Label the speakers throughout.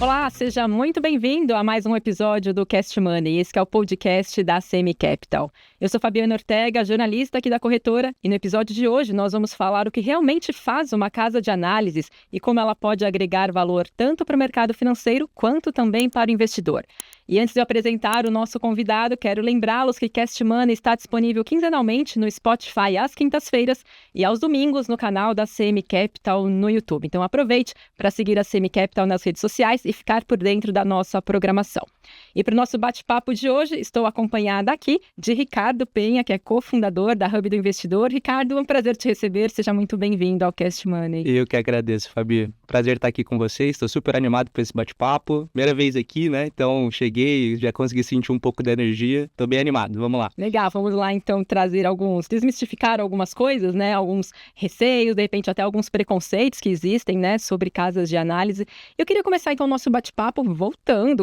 Speaker 1: Olá, seja muito bem-vindo a mais um episódio do Cast Money, esse que é o podcast da CM Capital. Eu sou Fabiana Ortega, jornalista aqui da corretora, e no episódio de hoje nós vamos falar o que realmente faz uma casa de análises e como ela pode agregar valor tanto para o mercado financeiro quanto também para o investidor. E antes de eu apresentar o nosso convidado, quero lembrá-los que Cast Money está disponível quinzenalmente no Spotify às quintas-feiras e aos domingos no canal da CM Capital no YouTube. Então aproveite para seguir a CM Capital nas redes sociais e ficar por dentro da nossa programação. E para o nosso bate-papo de hoje, estou acompanhada aqui de Ricardo Penha, que é cofundador da Hub do Investidor. Ricardo, é um prazer te receber, seja muito bem-vindo ao Cast Money.
Speaker 2: Eu que agradeço, Fabi. Prazer estar aqui com vocês, estou super animado por esse bate-papo. Primeira vez aqui, né? Então cheguei, já consegui sentir um pouco da energia, estou bem animado, vamos lá.
Speaker 1: Legal, vamos lá então desmistificar algumas coisas, né? Alguns receios, de repente até alguns preconceitos que existem, né? Sobre casas de análise. Eu queria começar então o nosso bate-papo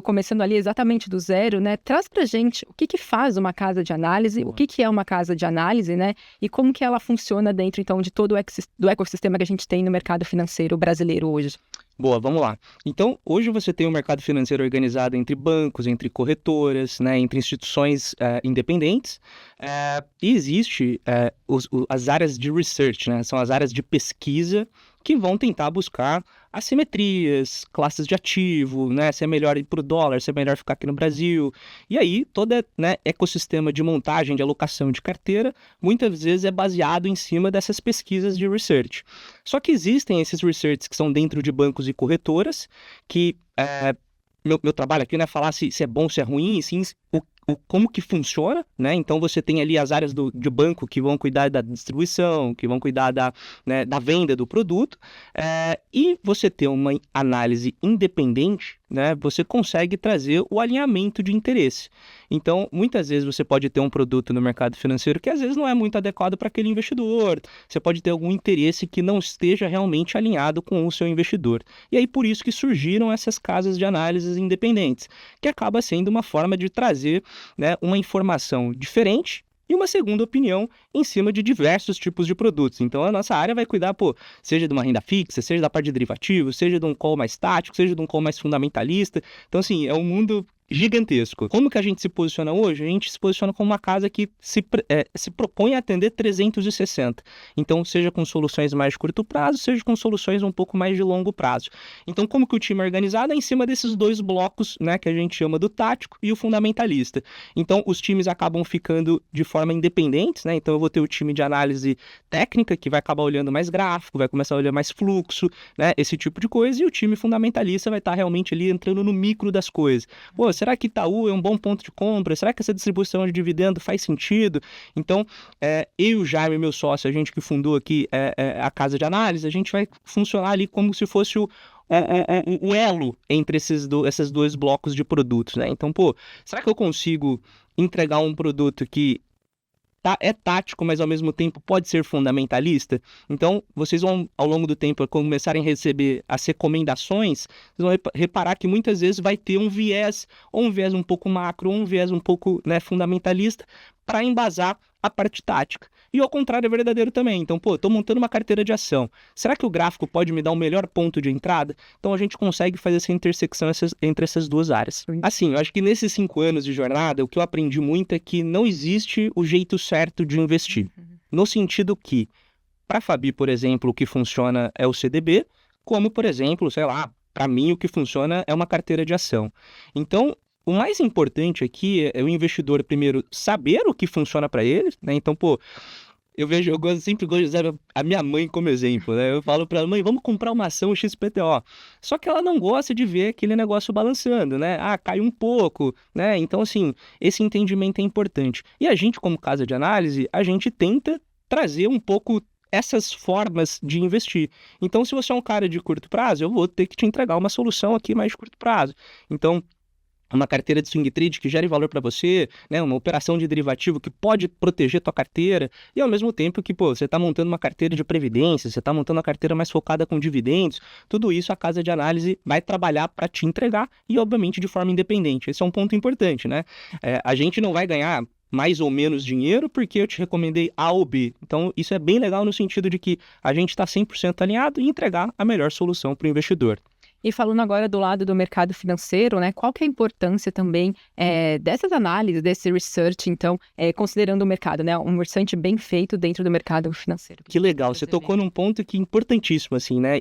Speaker 1: começando ali exatamente do zero, né? Traz pra gente o que faz uma casa de análise, o que é uma casa de análise, né? E como que ela funciona dentro então de todo do ecossistema que a gente tem no mercado financeiro brasileiro hoje.
Speaker 2: Boa, vamos lá. Então, hoje você tem um mercado financeiro organizado entre bancos, entre corretoras, né, entre instituições independentes, e existe as áreas de research, né, são as áreas de pesquisa que vão tentar buscar assimetrias, classes de ativo, né, se é melhor ir para o dólar, se é melhor ficar aqui no Brasil. E aí, todo ecossistema de montagem, de alocação de carteira, muitas vezes é baseado em cima dessas pesquisas de research. Só que existem esses research que são dentro de bancos e corretoras, que meu trabalho aqui não é falar se é bom, se é ruim, e sim como que funciona, né? Então você tem ali as áreas de banco que vão cuidar da distribuição, que vão cuidar da venda do produto, e você ter uma análise independente, né? Você consegue trazer o alinhamento de interesse. Então, muitas vezes você pode ter um produto no mercado financeiro que às vezes não é muito adequado para aquele investidor, você pode ter algum interesse que não esteja realmente alinhado com o seu investidor. E aí por isso que surgiram essas casas de análises independentes, que acaba sendo uma forma de trazer, né, uma informação diferente e uma segunda opinião em cima de diversos tipos de produtos. Então, a nossa área vai cuidar, seja de uma renda fixa, seja da parte de derivativos, seja de um call mais tático, seja de um call mais fundamentalista. Então, assim, é um mundo gigantesco. Como que a gente se posiciona hoje? A gente se posiciona como uma casa que se propõe a atender 360. Então, seja com soluções mais de curto prazo, seja com soluções um pouco mais de longo prazo. Então, como que o time é organizado? É em cima desses dois blocos, né, que a gente chama do tático e o fundamentalista. Então, os times acabam ficando de forma independente, né? Então, eu vou ter o time de análise técnica, que vai acabar olhando mais gráfico, vai começar a olhar mais fluxo, né? Esse tipo de coisa. E o time fundamentalista vai estar realmente ali entrando no micro das coisas. Será que Itaú é um bom ponto de compra? Será que essa distribuição de dividendo faz sentido? Então, eu e o Jaime, meu sócio, a gente que fundou aqui a casa de análise, a gente vai funcionar ali como se fosse o elo entre esses dois blocos de produtos, né? Então, será que eu consigo entregar um produto que é tático, mas ao mesmo tempo pode ser fundamentalista? Então, vocês vão, ao longo do tempo, começarem a receber as recomendações, vocês vão reparar que muitas vezes vai ter um viés um pouco macro, um viés um pouco, né, fundamentalista, para embasar a parte tática. E ao contrário é verdadeiro também. Então, estou montando uma carteira de ação. Será que o gráfico pode me dar um melhor ponto de entrada? Então, a gente consegue fazer essa intersecção entre essas duas áreas. Assim, eu acho que nesses 5 anos de jornada, o que eu aprendi muito é que não existe o jeito certo de investir. No sentido que, para a Fabi, por exemplo, o que funciona é o CDB, como, por exemplo, sei lá, para mim o que funciona é uma carteira de ação. Então, o mais importante aqui é o investidor, primeiro, saber o que funciona para ele, né? Então, eu sempre gosto de usar a minha mãe como exemplo, né? Eu falo para ela, mãe, vamos comprar uma ação XPTO. Só que ela não gosta de ver aquele negócio balançando, né? Caiu um pouco, né? Então, assim, esse entendimento é importante. E a gente, como casa de análise, a gente tenta trazer um pouco essas formas de investir. Então, se você é um cara de curto prazo, eu vou ter que te entregar uma solução aqui mais de curto prazo. Então, uma carteira de swing trade que gere valor para você, né? Uma operação de derivativo que pode proteger tua carteira, e ao mesmo tempo que, você está montando uma carteira de previdência, você está montando uma carteira mais focada com dividendos, tudo isso a casa de análise vai trabalhar para te entregar e, obviamente, de forma independente. Esse é um ponto importante, né? A gente não vai ganhar mais ou menos dinheiro porque eu te recomendei A ou B. Então, isso é bem legal no sentido de que a gente está 100% alinhado em entregar a melhor solução para o investidor.
Speaker 1: E falando agora do lado do mercado financeiro, né, qual que é a importância também dessas análises, desse research, então, considerando o mercado, né, um research bem feito dentro do mercado financeiro?
Speaker 2: Que legal, você tocou num ponto que é importantíssimo, assim, né,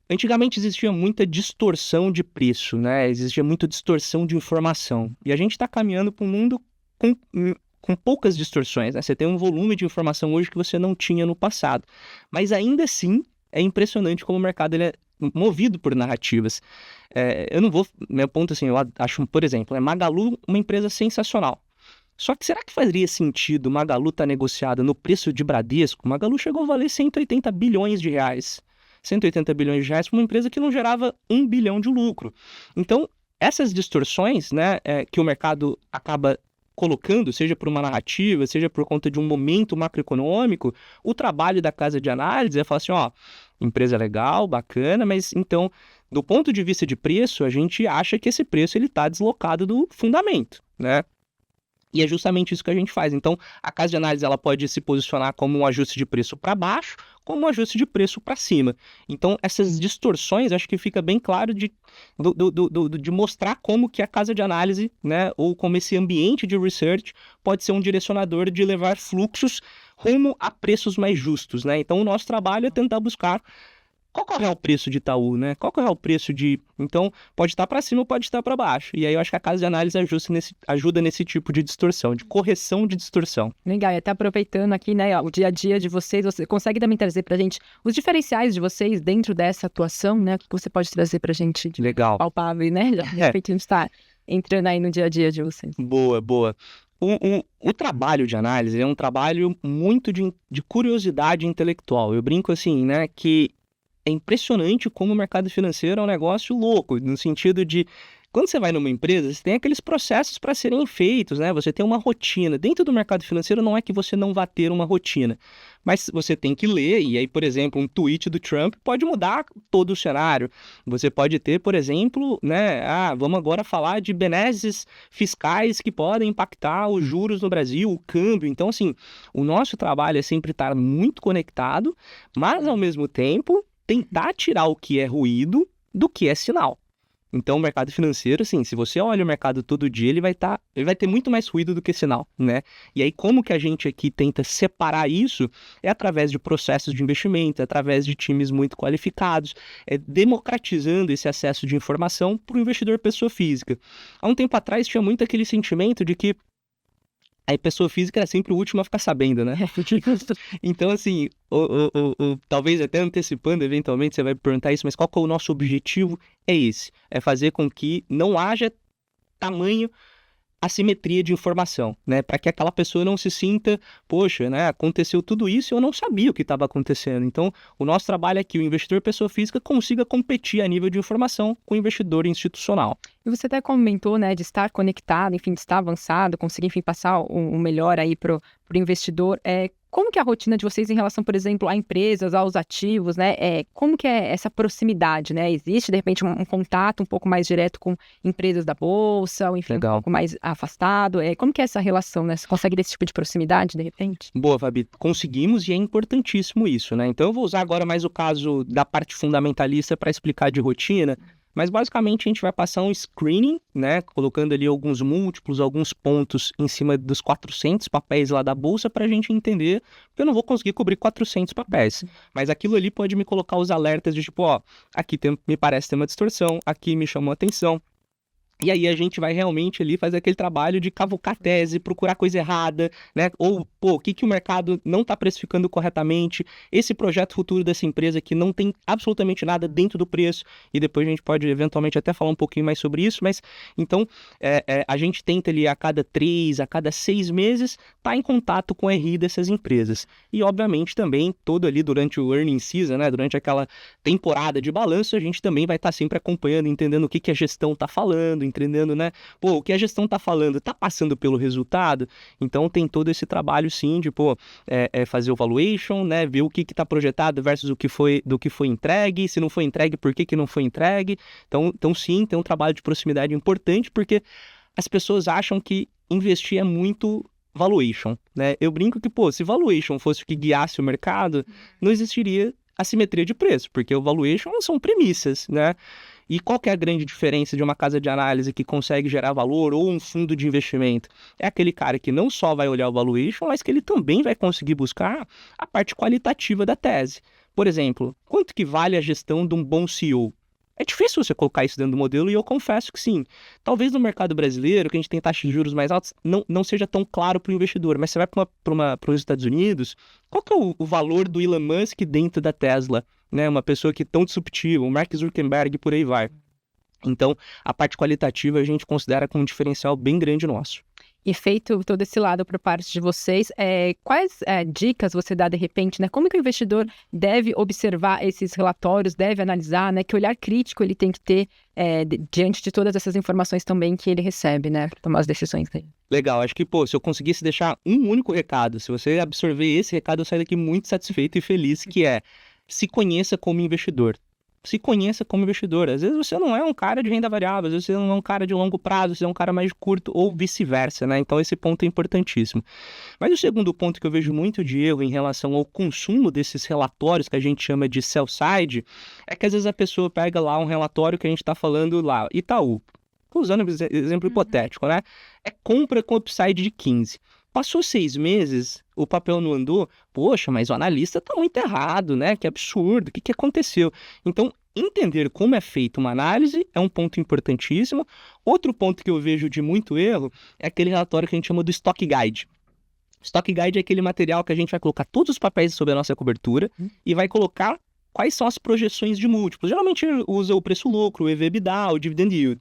Speaker 2: Antigamente existia muita distorção de preço, né, existia muita distorção de informação, e a gente está caminhando para um mundo com poucas distorções, né, você tem um volume de informação hoje que você não tinha no passado, mas ainda assim é impressionante como o mercado ele é movido por narrativas. Meu ponto assim, eu acho, por exemplo, Magalu uma empresa sensacional. Só que será que faria sentido Magalu estar negociada no preço de Bradesco? Magalu chegou a valer 180 bilhões de reais. 180 bilhões de reais para uma empresa que não gerava 1 bilhão de lucro. Então, essas distorções, né, que o mercado acaba colocando, seja por uma narrativa, seja por conta de um momento macroeconômico, o trabalho da casa de análise é falar assim, ó, empresa legal, bacana, mas então, do ponto de vista de preço, a gente acha que esse preço ele está deslocado do fundamento, né? E é justamente isso que a gente faz. Então, a casa de análise ela pode se posicionar como um ajuste de preço para baixo, como um ajuste de preço para cima. Então, essas distorções, acho que fica bem claro de mostrar como que a casa de análise, né, ou como esse ambiente de research pode ser um direcionador de levar fluxos rumo a preços mais justos, né? Então, o nosso trabalho é tentar buscar qual que é o real preço de Itaú, né? Qual que é o real preço de... Então, pode estar para cima ou pode estar para baixo. E aí eu acho que a casa de análise ajuda nesse tipo de distorção, de correção de distorção.
Speaker 1: Legal, e até aproveitando aqui, né, o dia a dia de vocês, você consegue também trazer para a gente os diferenciais de vocês dentro dessa atuação, né? O que você pode trazer para a gente de
Speaker 2: legal,
Speaker 1: palpável, né? Já de repente a gente está entrando aí no dia a dia de vocês.
Speaker 2: Boa, boa. O trabalho de análise é um trabalho muito de curiosidade intelectual. Eu brinco assim, né, que é impressionante como o mercado financeiro é um negócio louco, no sentido de, quando você vai numa empresa, você tem aqueles processos para serem feitos, né? Você tem uma rotina. Dentro do mercado financeiro não é que você não vá ter uma rotina, mas você tem que ler, e aí, por exemplo, um tweet do Trump pode mudar todo o cenário. Você pode ter, por exemplo, né? Vamos agora falar de benesses fiscais que podem impactar os juros no Brasil, o câmbio. Então, assim, o nosso trabalho é sempre estar muito conectado, mas, ao mesmo tempo, tentar tirar o que é ruído do que é sinal. Então, o mercado financeiro, assim, se você olha o mercado todo dia, ele vai ter muito mais ruído do que sinal, né? E aí, como que a gente aqui tenta separar isso? É através de processos de investimento, é através de times muito qualificados, é democratizando esse acesso de informação para o investidor pessoa física. Há um tempo atrás, tinha muito aquele sentimento de que a pessoa física era sempre o último a ficar sabendo, né? Então, assim, talvez até antecipando, eventualmente, você vai perguntar isso, mas qual que é o nosso objetivo? É esse, é fazer com que não haja tamanho assimetria de informação, né? Para que aquela pessoa não se sinta, poxa, né? Aconteceu tudo isso e eu não sabia o que estava acontecendo. Então, o nosso trabalho é que o investidor pessoa física consiga competir a nível de informação com o investidor institucional.
Speaker 1: E você até comentou, né, de estar conectado, enfim, de estar avançado, conseguir, enfim, passar o melhor aí pro investidor. Como que é a rotina de vocês em relação, por exemplo, a empresas, aos ativos, né? Como que é essa proximidade, né? Existe, de repente, um contato um pouco mais direto com empresas da Bolsa, ou enfim,
Speaker 2: Legal.
Speaker 1: Um pouco mais afastado? Como que é essa relação, né? Você consegue desse tipo de proximidade, de repente?
Speaker 2: Boa, Fabi. Conseguimos e é importantíssimo isso, né? Então eu vou usar agora mais o caso da parte fundamentalista para explicar de rotina. Mas basicamente a gente vai passar um screening, né, colocando ali alguns múltiplos, alguns pontos em cima dos 400 papéis lá da bolsa para a gente entender, porque eu não vou conseguir cobrir 400 papéis. Mas aquilo ali pode me colocar os alertas de tipo, ó, aqui me parece ter uma distorção, aqui me chamou a atenção. E aí a gente vai realmente ali fazer aquele trabalho de cavucar tese, procurar coisa errada, né? Ou, o que o mercado não está precificando corretamente, esse projeto futuro dessa empresa que não tem absolutamente nada dentro do preço, e depois a gente pode eventualmente até falar um pouquinho mais sobre isso, mas então a gente tenta ali a cada 3, a cada 6 meses estar em contato com o RI dessas empresas. E obviamente também todo ali durante o earning season, né? Durante aquela temporada de balanço, a gente também vai estar sempre acompanhando, entendendo o que a gestão está falando, entendendo, né? O que a gestão está falando, está passando pelo resultado? Então tem todo esse trabalho, sim, de fazer o valuation, né? Ver o que está projetado versus do que foi entregue, se não foi entregue, por que não foi entregue. Então sim, tem um trabalho de proximidade importante, porque as pessoas acham que investir é muito valuation, né? Eu brinco que, se valuation fosse o que guiasse o mercado, não existiria assimetria de preço, porque o valuation são premissas, né? E qual que é a grande diferença de uma casa de análise que consegue gerar valor ou um fundo de investimento? É aquele cara que não só vai olhar o valuation, mas que ele também vai conseguir buscar a parte qualitativa da tese. Por exemplo, quanto que vale a gestão de um bom CEO? É difícil você colocar isso dentro do modelo e eu confesso que sim. Talvez no mercado brasileiro, que a gente tem taxas de juros mais altas, não seja tão claro para o investidor. Mas você vai para os Estados Unidos, qual que é o valor do Elon Musk dentro da Tesla? Né? Uma pessoa que é tão disruptiva, o Mark Zuckerberg, por aí vai. Então, a parte qualitativa a gente considera como um diferencial bem grande nosso.
Speaker 1: E feito todo esse lado por parte de vocês, quais dicas você dá de repente, né? Como que o investidor deve observar esses relatórios, deve analisar, né? Que olhar crítico ele tem que ter diante de todas essas informações também que ele recebe, né? Para tomar as decisões dele.
Speaker 2: Legal, acho que, se eu conseguisse deixar um único recado, se você absorver esse recado, eu saio daqui muito satisfeito e feliz, que é: se conheça como investidor. Se conheça como investidor. Às vezes você não é um cara de renda variável, às vezes você não é um cara de longo prazo, você é um cara mais curto ou vice-versa, né? Então esse ponto é importantíssimo. Mas o segundo ponto que eu vejo muito de erro em relação ao consumo desses relatórios que a gente chama de sell-side, é que às vezes a pessoa pega lá um relatório que a gente está falando lá, Itaú, usando um exemplo hipotético, né? É compra com upside de 15. Passou 6 meses, o papel não andou, poxa, mas o analista está muito errado, né? Que absurdo, o que aconteceu? Então, entender como é feita uma análise é um ponto importantíssimo. Outro ponto que eu vejo de muito erro é aquele relatório que a gente chama do Stock Guide. Stock Guide é aquele material que a gente vai colocar todos os papéis sobre a nossa cobertura e vai colocar quais são as projeções de múltiplos. Geralmente usa o preço-lucro, o EV/EBITDA, o dividend yield.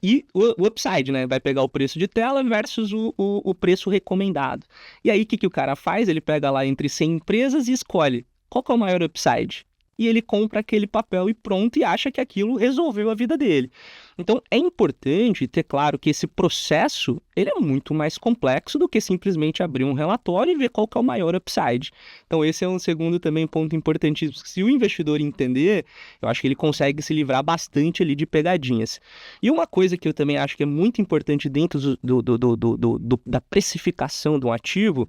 Speaker 2: E o upside, né? Vai pegar o preço de tela versus o preço recomendado. E aí, o que o cara faz? Ele pega lá entre 100 empresas e escolhe qual que é o maior upside. E ele compra aquele papel e pronto, e acha que aquilo resolveu a vida dele. Então, é importante ter claro que esse processo ele é muito mais complexo do que simplesmente abrir um relatório e ver qual que é o maior upside. Então, esse é um segundo também ponto importantíssimo. Se o investidor entender, eu acho que ele consegue se livrar bastante ali de pegadinhas. E uma coisa que eu também acho que é muito importante dentro da precificação de um ativo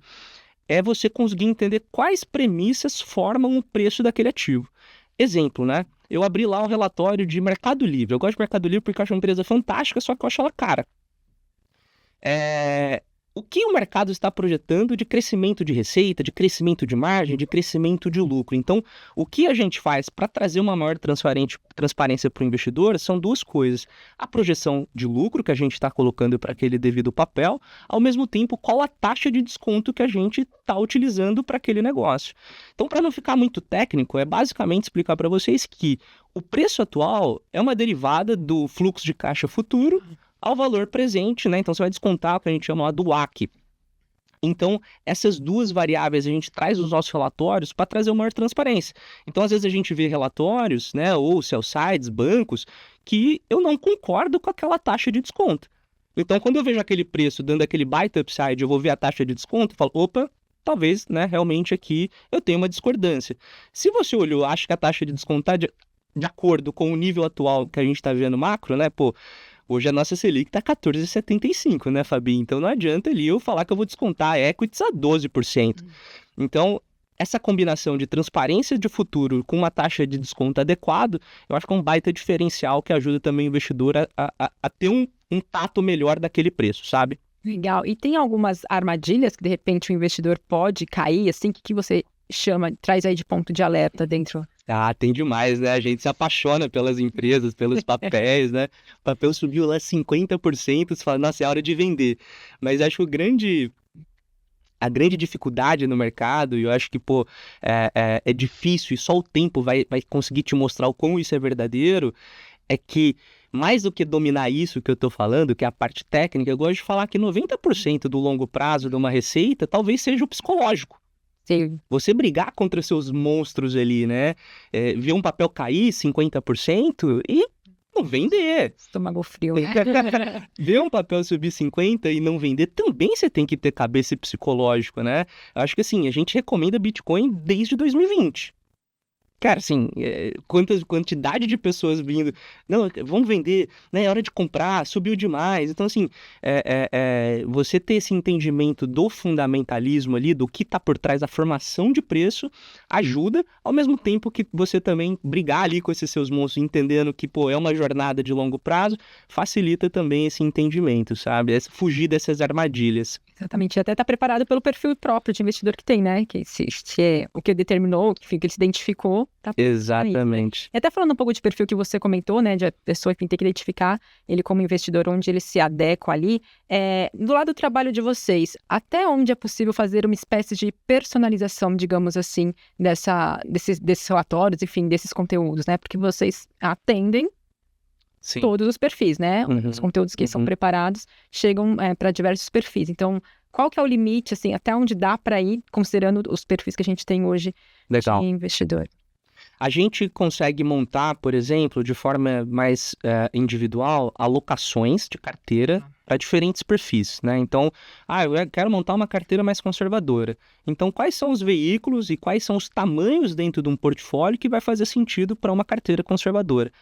Speaker 2: é você conseguir entender quais premissas formam o preço daquele ativo. Exemplo, né? Eu abri lá o relatório de Mercado Livre. Eu gosto de Mercado Livre porque eu acho uma empresa fantástica, só que eu acho ela cara. O que o mercado está projetando de crescimento de receita, de crescimento de margem, de crescimento de lucro? Então, o que a gente faz para trazer uma maior transparência para o investidor são duas coisas. A projeção de lucro que a gente está colocando para aquele devido papel, ao mesmo tempo, qual a taxa de desconto que a gente está utilizando para aquele negócio. Então, para não ficar muito técnico, é basicamente explicar para vocês que o preço atual é uma derivada do fluxo de caixa futuro ao valor presente, né? Então, você vai descontar o que a gente chama lá do WACC. Então, essas duas variáveis a gente traz nos nossos relatórios para trazer uma maior transparência. Então, às vezes a gente vê relatórios, né, ou sell-sides, bancos, que eu não concordo com aquela taxa de desconto. Então, quando eu vejo aquele preço dando aquele baita upside, eu vou ver a taxa de desconto e falo, opa, talvez, né, realmente aqui eu tenha uma discordância. Se você olhou, acha que a taxa de desconto está de acordo com o nível atual que a gente está vendo macro, né, hoje a nossa Selic está 14,75, né, Fabi? Então não adianta ali eu falar que eu vou descontar equities a 12%. Então, essa combinação de transparência de futuro com uma taxa de desconto adequado, eu acho que é um baita diferencial que ajuda também o investidor a ter um tato melhor daquele preço, sabe?
Speaker 1: Legal. E tem algumas armadilhas que, de repente, o investidor pode cair, assim, que você traz aí de ponto de alerta dentro?
Speaker 2: Tem demais, né? A gente se apaixona pelas empresas, pelos papéis, né? O papel subiu lá 50%, você fala, nossa, é hora de vender. Mas acho que a grande dificuldade no mercado, e eu acho que, é difícil e só o tempo vai conseguir te mostrar o quão isso é verdadeiro, é que mais do que dominar isso que eu tô falando, que é a parte técnica, eu gosto de falar que 90% do longo prazo de uma receita talvez seja o psicológico.
Speaker 1: Sim.
Speaker 2: Você brigar contra seus monstros ali, né? Ver um papel cair 50% e não vender.
Speaker 1: Estômago frio, né?
Speaker 2: Ver um papel subir 50% e não vender, também você tem que ter cabeça psicológico, né? Acho que assim, a gente recomenda Bitcoin desde 2020. Cara, assim, quantidade de pessoas vindo, não, vamos vender, né, é hora de comprar, subiu demais. Então, assim, você ter esse entendimento do fundamentalismo ali, do que está por trás da formação de preço, ajuda, ao mesmo tempo que você também brigar ali com esses seus monstros, entendendo que, pô, é uma jornada de longo prazo, facilita também esse entendimento, sabe? Fugir dessas armadilhas.
Speaker 1: Exatamente, e até tá preparado pelo perfil próprio de investidor que tem, né? Que se é o que determinou, enfim, que ele se identificou, tá.
Speaker 2: Exatamente.
Speaker 1: E até falando um pouco de perfil que você comentou, né? De a pessoa, enfim, ter que identificar ele como investidor, onde ele se adequa ali. Do lado do trabalho de vocês, até onde é possível fazer uma espécie de personalização, digamos assim, desses relatórios, enfim, desses conteúdos, né? Porque vocês atendem
Speaker 2: Sim.
Speaker 1: todos os perfis, né?
Speaker 2: Uhum.
Speaker 1: Os conteúdos que são preparados chegam para diversos perfis. Então, qual que é o limite, assim, até onde dá para ir, considerando os perfis que a gente tem hoje
Speaker 2: Legal.
Speaker 1: de investidor?
Speaker 2: A gente consegue montar, por exemplo, de forma mais individual, alocações de carteira para diferentes perfis, né? Então, eu quero montar uma carteira mais conservadora. Então, quais são os veículos e quais são os tamanhos dentro de um portfólio que vai fazer sentido para uma carteira conservadora?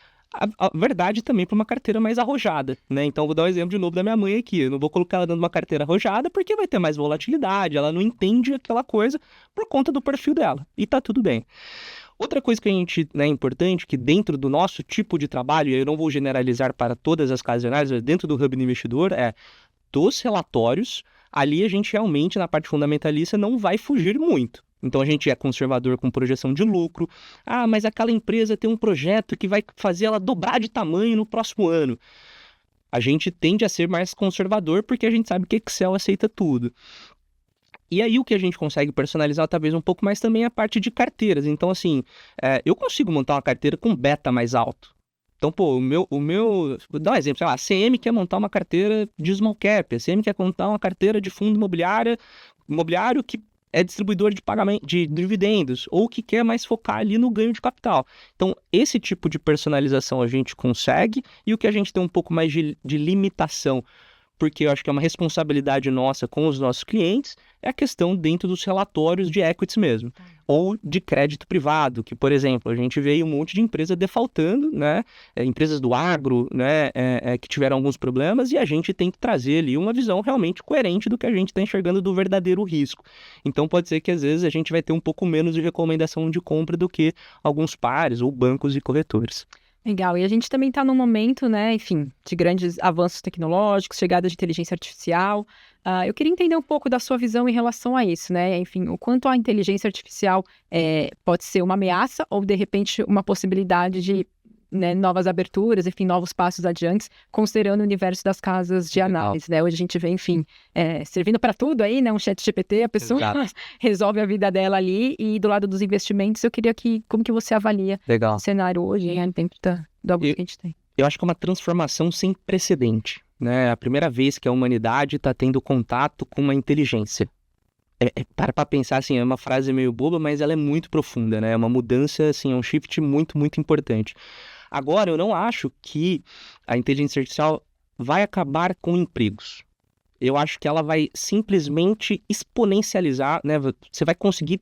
Speaker 2: A verdade também para uma carteira mais arrojada, né? Então, vou dar um exemplo de novo da minha mãe aqui. Eu não vou colocar ela dentro de uma carteira arrojada porque vai ter mais volatilidade, ela não entende aquela coisa por conta do perfil dela. E tá tudo bem. Outra coisa que a gente, né, é importante, que dentro do nosso tipo de trabalho, e eu não vou generalizar para todas as casas de análise, dentro do Hub do Investidor, dos relatórios, ali a gente realmente, na parte fundamentalista, não vai fugir muito. Então, a gente é conservador com projeção de lucro. Mas aquela empresa tem um projeto que vai fazer ela dobrar de tamanho no próximo ano. A gente tende a ser mais conservador porque a gente sabe que Excel aceita tudo. E aí o que a gente consegue personalizar talvez um pouco mais também é a parte de carteiras. Então, assim, eu consigo montar uma carteira com beta mais alto. Então, pô, vou dar um exemplo, sei lá, a CM quer montar uma carteira de small cap, a CM quer montar uma carteira de fundo imobiliário que é distribuidor de pagamento, de dividendos, ou que quer mais focar ali no ganho de capital. Então, esse tipo de personalização a gente consegue, e o que a gente tem um pouco mais de limitação, porque eu acho que é uma responsabilidade nossa com os nossos clientes, é a questão dentro dos relatórios de equities mesmo, ou de crédito privado, que, por exemplo, a gente vê um monte de empresa defaultando, né, empresas do agro, né, que tiveram alguns problemas, e a gente tem que trazer ali uma visão realmente coerente do que a gente está enxergando do verdadeiro risco. Então, pode ser que, às vezes, a gente vai ter um pouco menos de recomendação de compra do que alguns pares ou bancos e corretores.
Speaker 1: Legal, e a gente também está num momento, né, enfim, de grandes avanços tecnológicos, chegada de inteligência artificial. Eu queria entender um pouco da sua visão em relação a isso, né, enfim, o quanto a inteligência artificial pode ser uma ameaça ou, de repente, uma possibilidade de, né, novas aberturas, enfim, novos passos adiantes, considerando o universo das casas de análise, né? Hoje a gente vê, enfim, servindo para tudo aí, né? Um chat GPT, a pessoa resolve a vida dela ali, e do lado dos investimentos, eu queria como que você avalia o cenário hoje, né, dentro do algo que a gente tem.
Speaker 2: Eu acho que é uma transformação sem precedente, né? A primeira vez que a humanidade está tendo contato com uma inteligência. Para pensar, assim, é uma frase meio boba, mas ela é muito profunda, né? É uma mudança, assim, é um shift muito, muito importante. Agora, eu não acho que a inteligência artificial vai acabar com empregos. Eu acho que ela vai simplesmente exponencializar, né? Você vai conseguir...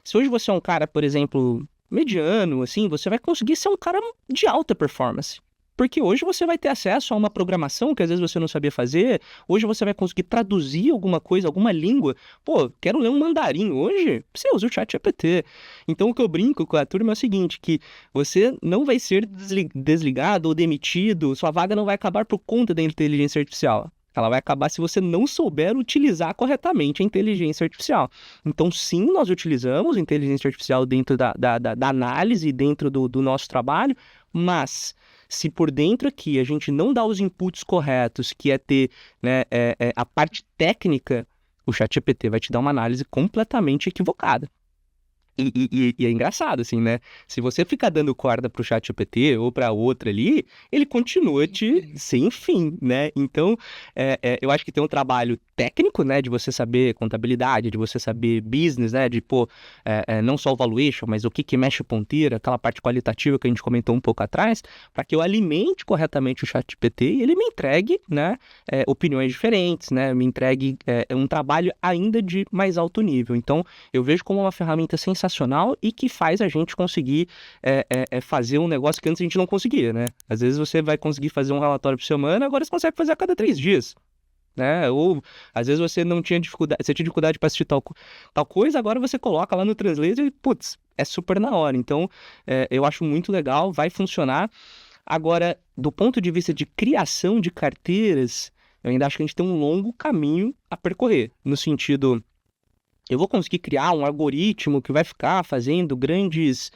Speaker 2: Se hoje você é um cara, por exemplo, mediano, assim, você vai conseguir ser um cara de alta performance. Porque hoje você vai ter acesso a uma programação que às vezes você não sabia fazer. Hoje você vai conseguir traduzir alguma coisa, alguma língua. Pô, quero ler um mandarim hoje? Você usa o ChatGPT. Então o que eu brinco com a turma é o seguinte, que você não vai ser desligado ou demitido, sua vaga não vai acabar por conta da inteligência artificial. Ela vai acabar se você não souber utilizar corretamente a inteligência artificial. Então, sim, nós utilizamos a inteligência artificial dentro da análise, dentro do nosso trabalho, mas... se por dentro aqui a gente não dá os inputs corretos, que é ter, né, a parte técnica, o ChatGPT vai te dar uma análise completamente equivocada. E é engraçado, assim, né? Se você ficar dando corda pro ChatGPT ou para outra ali, ele continua sem fim, né? Então, eu acho que tem um trabalho técnico, né? De você saber contabilidade, de você saber business, né? De, não só o valuation, mas o que mexe ponteira, aquela parte qualitativa que a gente comentou um pouco atrás, para que eu alimente corretamente o ChatGPT e ele me entregue, né? Opiniões diferentes, né? Me entregue um trabalho ainda de mais alto nível. Então, eu vejo como uma ferramenta sensacional sensacional e que faz a gente conseguir fazer um negócio que antes a gente não conseguia, né? Às vezes você vai conseguir fazer um relatório por semana, agora você consegue fazer a cada 3 dias. Né? Ou às vezes você não tinha dificuldade, você tinha dificuldade para assistir tal coisa, agora você coloca lá no Translate e, putz, é super na hora. Então, eu acho muito legal, vai funcionar. Agora, do ponto de vista de criação de carteiras, eu ainda acho que a gente tem um longo caminho a percorrer, no sentido, eu vou conseguir criar um algoritmo que vai ficar fazendo grandes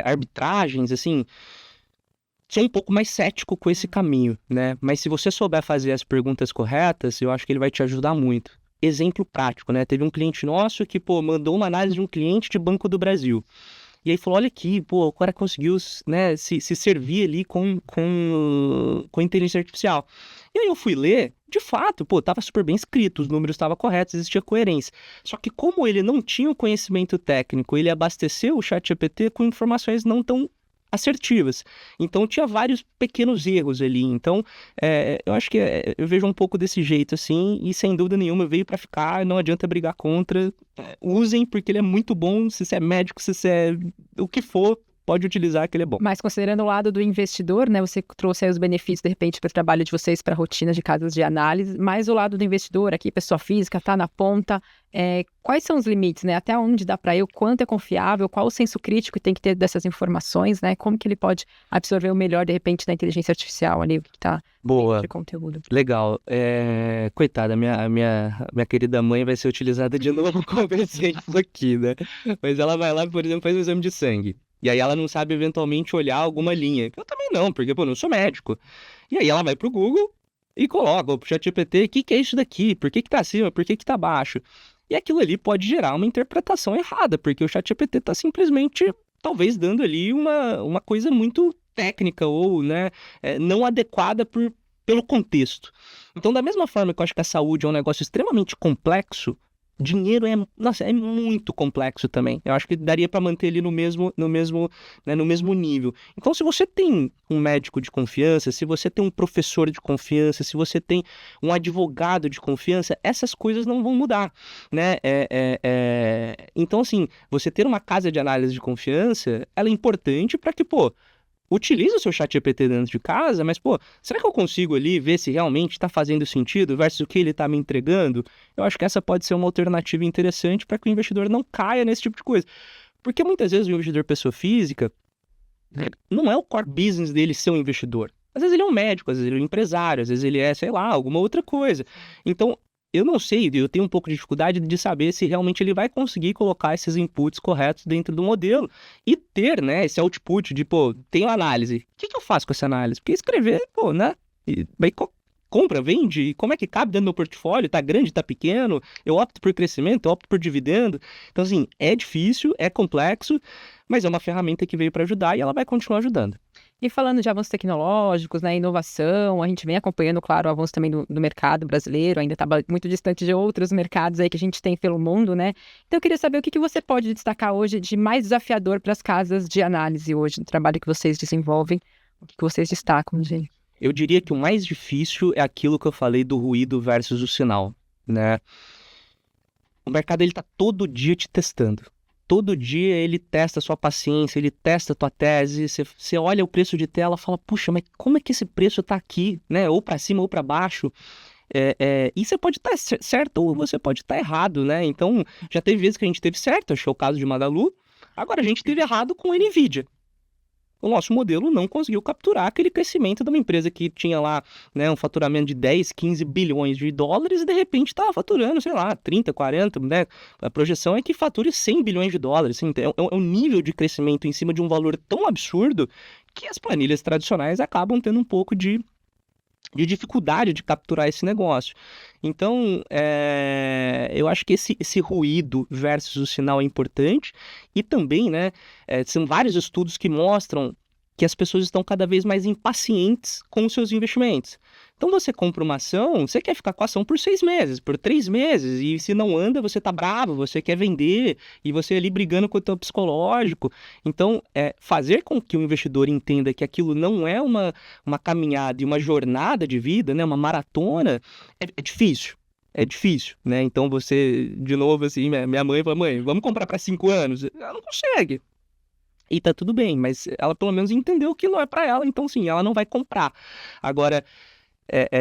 Speaker 2: arbitragens, assim. Ser um pouco mais cético com esse caminho, né? Mas se você souber fazer as perguntas corretas, eu acho que ele vai te ajudar muito. Exemplo prático, né? Teve um cliente nosso que, mandou uma análise de um cliente de Banco do Brasil. E aí falou, olha aqui, o cara conseguiu, né, se servir ali com inteligência artificial. E aí eu fui ler, de fato, tava super bem escrito, os números estavam corretos, existia coerência. Só que como ele não tinha o conhecimento técnico, ele abasteceu o ChatGPT com informações não tão assertivas. Então tinha vários pequenos erros ali. Então eu acho que eu vejo um pouco desse jeito assim, e sem dúvida nenhuma veio para ficar, não adianta brigar contra. Usem, porque ele é muito bom. Se você é médico, se você é o que for, pode utilizar, que ele é bom.
Speaker 1: Mas considerando o lado do investidor, né, você trouxe aí os benefícios, de repente, para o trabalho de vocês, para a rotina de casas de análise, mas o lado do investidor, aqui, pessoa física, está na ponta, quais são os limites, né? Até onde dá para ir, o quanto é confiável, qual o senso crítico que tem que ter dessas informações, né? Como que ele pode absorver o melhor, de repente, da inteligência artificial ali, o que está de conteúdo.
Speaker 2: Legal. Coitada, minha querida mãe vai ser utilizada de novo como exemplo aqui, né? Mas ela vai lá, por exemplo, faz um exame de sangue. E aí ela não sabe eventualmente olhar alguma linha. Eu também não, porque, não sou médico. E aí ela vai pro Google e coloca, pro ChatGPT, o que é isso daqui? Por que tá acima? Por que tá baixo? E aquilo ali pode gerar uma interpretação errada, porque o ChatGPT tá simplesmente, talvez, dando ali uma coisa muito técnica ou, né, não adequada pelo contexto. Então, da mesma forma que eu acho que a saúde é um negócio extremamente complexo, dinheiro é muito complexo também. Eu acho que daria para manter ele no mesmo nível. Então, se você tem um médico de confiança, se você tem um professor de confiança, se você tem um advogado de confiança, essas coisas não vão mudar, né? Então, assim, você ter uma casa de análise de confiança, ela é importante para que, utiliza o seu ChatGPT dentro de casa, mas, será que eu consigo ali ver se realmente está fazendo sentido versus o que ele está me entregando? Eu acho que essa pode ser uma alternativa interessante para que o investidor não caia nesse tipo de coisa. Porque muitas vezes o investidor pessoa física, não é o core business dele ser um investidor. Às vezes ele é um médico, às vezes ele é um empresário, às vezes ele é, sei lá, alguma outra coisa. Então, eu não sei, eu tenho um pouco de dificuldade de saber se realmente ele vai conseguir colocar esses inputs corretos dentro do modelo e ter, né, esse output de, tenho análise. O que eu faço com essa análise? Porque escrever, né, vai compra, vende, como é que cabe dentro do meu portfólio? Tá grande, tá pequeno? Eu opto por crescimento, eu opto por dividendo. Então, assim, é difícil, é complexo, mas é uma ferramenta que veio para ajudar e ela vai continuar ajudando.
Speaker 1: E falando de avanços tecnológicos, né, inovação, a gente vem acompanhando, claro, o avanço também do mercado brasileiro, ainda está muito distante de outros mercados aí que a gente tem pelo mundo, né? Então eu queria saber o que você pode destacar hoje de mais desafiador para as casas de análise hoje, no trabalho que vocês desenvolvem, o que vocês destacam, gente?
Speaker 2: Eu diria que o mais difícil é aquilo que eu falei do ruído versus o sinal, né? O mercado, ele tá todo dia te testando. Todo dia ele testa a sua paciência, ele testa a tua tese, você olha o preço de tela e fala, puxa, mas como é que esse preço tá aqui, né? Ou para cima ou para baixo. E você pode estar certo ou você pode estar errado, né? Então, já teve vezes que a gente teve certo, acho que é o caso de Magalu. Agora, a gente teve errado com a NVIDIA. O nosso modelo não conseguiu capturar aquele crescimento de uma empresa que tinha lá, né, um faturamento de 10, 15 bilhões de dólares e de repente estava faturando, sei lá, 30, 40, né? A projeção é que fature 100 bilhões de dólares. Assim, é um nível de crescimento em cima de um valor tão absurdo que as planilhas tradicionais acabam tendo um pouco de dificuldade de capturar esse negócio. Então, eu acho que esse ruído versus o sinal é importante e também, né, são vários estudos que mostram que as pessoas estão cada vez mais impacientes com os seus investimentos. Então, você compra uma ação, você quer ficar com a ação por 6 meses, por 3 meses, e se não anda, você tá bravo, você quer vender, e você ali brigando com o teu psicológico. Então, fazer com que o investidor entenda que aquilo não é uma caminhada e uma jornada de vida, né, uma maratona, é difícil. é difícil, né? Então você, de novo, assim, minha mãe fala, mãe, vamos comprar para 5 anos? Ela não consegue. E tá tudo bem, mas ela pelo menos entendeu que não é para ela, então sim, ela não vai comprar. Agora,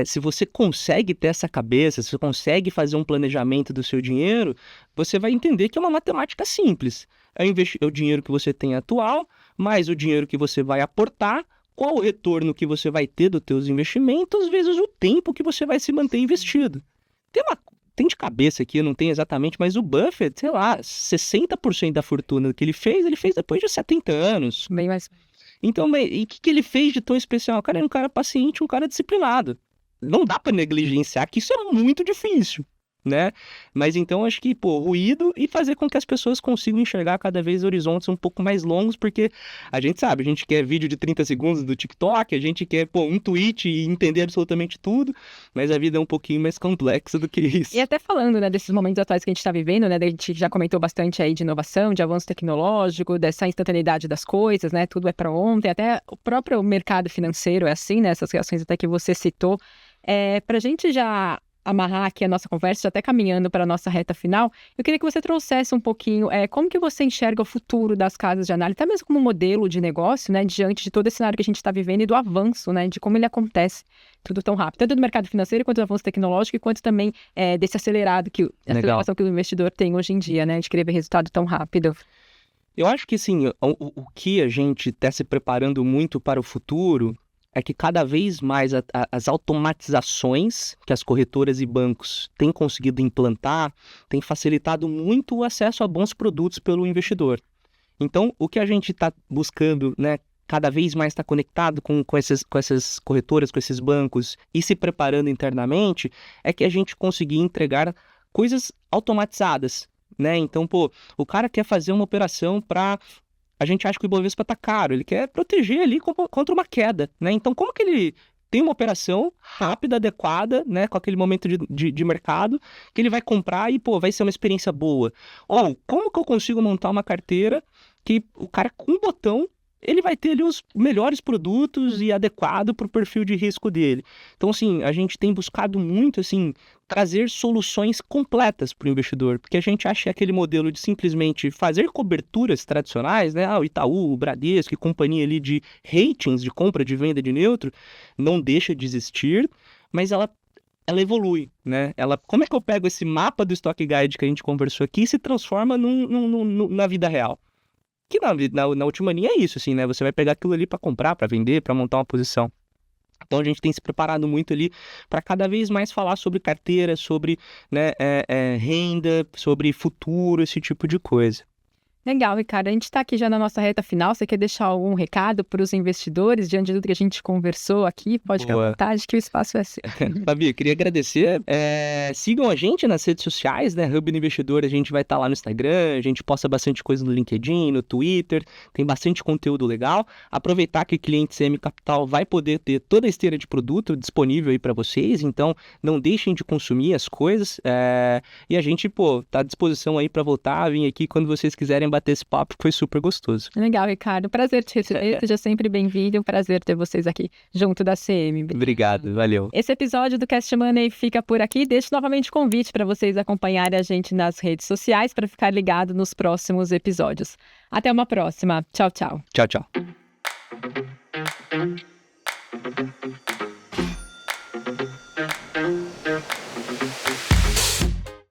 Speaker 2: se você consegue ter essa cabeça, se você consegue fazer um planejamento do seu dinheiro, você vai entender que é uma matemática simples. É o dinheiro que você tem atual, mais o dinheiro que você vai aportar, qual o retorno que você vai ter dos teus investimentos, vezes o tempo que você vai se manter investido. Tem de cabeça aqui, não tem exatamente, mas o Buffett, sei lá, 60% da fortuna que ele fez depois de 70 anos.
Speaker 1: Bem mais.
Speaker 2: Então, e o que ele fez de tão especial? Cara, é um cara paciente, um cara disciplinado. Não dá pra negligenciar que isso é muito difícil, né? Mas então acho que, ruído e fazer com que as pessoas consigam enxergar cada vez horizontes um pouco mais longos, porque a gente sabe, a gente quer vídeo de 30 segundos do TikTok, a gente quer, um tweet e entender absolutamente tudo, mas a vida é um pouquinho mais complexa do que isso.
Speaker 1: E até falando, né, desses momentos atuais que a gente está vivendo, né, a gente já comentou bastante aí de inovação, de avanço tecnológico, dessa instantaneidade das coisas, né, tudo é para ontem, até o próprio mercado financeiro é assim, né, essas reações até que você citou. Para a gente já amarrar aqui a nossa conversa, já até caminhando para a nossa reta final, eu queria que você trouxesse um pouquinho como que você enxerga o futuro das casas de análise, até mesmo como modelo de negócio, né, diante de todo esse cenário que a gente está vivendo e do avanço, né, de como ele acontece tudo tão rápido, tanto do mercado financeiro quanto do avanço tecnológico, quanto também desse acelerado aceleração que o investidor tem hoje em dia, né, de querer ver resultado tão rápido.
Speaker 2: Eu acho que, assim, o que a gente está se preparando muito para o futuro é que cada vez mais as automatizações que as corretoras e bancos têm conseguido implantar têm facilitado muito o acesso a bons produtos pelo investidor. Então, o que a gente está buscando, né, cada vez mais está conectado com essas corretoras, com esses bancos e se preparando internamente, é que a gente conseguir entregar coisas automatizadas, né? Então, o cara quer fazer uma operação para... A gente acha que o Ibovespa está caro, ele quer proteger ali contra uma queda, né? Então, como que ele tem uma operação rápida, adequada, né, com aquele momento de mercado, que ele vai comprar e, vai ser uma experiência boa? Ou, como que eu consigo montar uma carteira que o cara, com um botão, ele vai ter ali os melhores produtos e adequado para o perfil de risco dele. Então, assim, a gente tem buscado muito, assim, trazer soluções completas para o investidor, porque a gente acha que aquele modelo de simplesmente fazer coberturas tradicionais, né, o Itaú, o Bradesco e companhia ali de ratings de compra, de venda de neutro, não deixa de existir, mas ela evolui, né? Como é que eu pego esse mapa do Stock Guide que a gente conversou aqui e se transforma na vida real? Que na última linha é isso, assim, né? Você vai pegar aquilo ali para comprar, para vender, para montar uma posição. Então a gente tem se preparado muito ali para cada vez mais falar sobre carteira, sobre, né, renda, sobre futuro, esse tipo de coisa.
Speaker 1: Legal, Ricardo. A gente está aqui já na nossa reta final. Você quer deixar algum recado para os investidores diante de tudo que a gente conversou aqui? Pode ficar à vontade, que o espaço é seu.
Speaker 2: Fabi, eu queria agradecer. Sigam a gente nas redes sociais, né? Hub do Investidor, a gente vai estar lá no Instagram, a gente posta bastante coisa no LinkedIn, no Twitter, tem bastante conteúdo legal. Aproveitar que o cliente CM Capital vai poder ter toda a esteira de produto disponível aí para vocês, então não deixem de consumir as coisas. E a gente, tá à disposição aí para voltar, vir aqui quando vocês quiserem bater esse papo, que foi super gostoso.
Speaker 1: Legal, Ricardo. Prazer te receber, seja sempre bem-vindo. Prazer ter vocês aqui junto da CM.
Speaker 2: Obrigado, valeu.
Speaker 1: Esse episódio do Cast Money fica por aqui. Deixo novamente o convite para vocês acompanharem a gente nas redes sociais para ficar ligado nos próximos episódios. Até uma próxima. Tchau, tchau.
Speaker 2: Tchau, tchau.